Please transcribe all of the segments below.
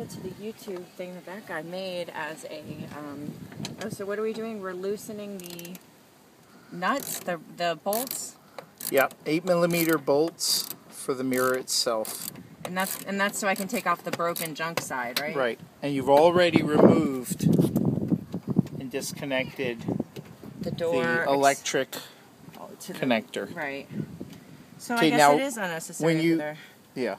it to the YouTube thing that guy made as a, oh, so what are we doing? We're loosening the nuts, the bolts? Yep, 8mm bolts for the mirror itself. And that's so I can take off the broken junk side, right? Right, and you've already removed and disconnected the door, the electric connector. Right. So okay, I guess now, it is unnecessary. Yeah.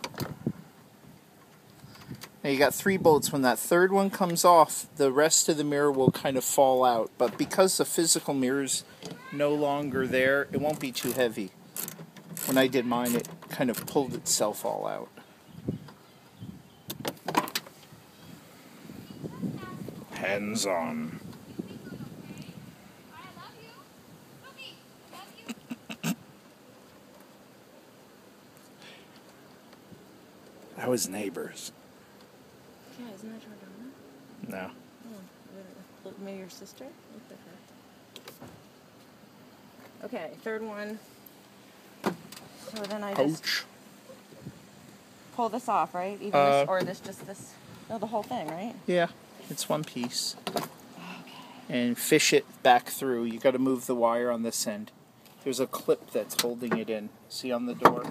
Now you got 3 bolts. When that third one comes off, the rest of the mirror will kind of fall out. But because the physical mirror's no longer there, it won't be too heavy. When I did mine, it kind of pulled itself all out. Hands on. That was neighbors. Yeah, isn't that Jordana? No. Oh, maybe your sister? Look at her. Okay, third one. So then I just pull this off, right? Even this, or this? No, the whole thing, right? Yeah, it's one piece. Okay. And fish it back through. You got to move the wire on this end. There's a clip that's holding it in. See on the door?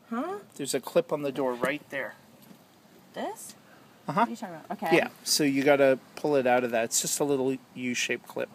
Huh? There's a clip on the door right there. This? Uh-huh. What are you talking about? Okay. Yeah, so you got to pull it out of that. It's just a little U-shaped clip.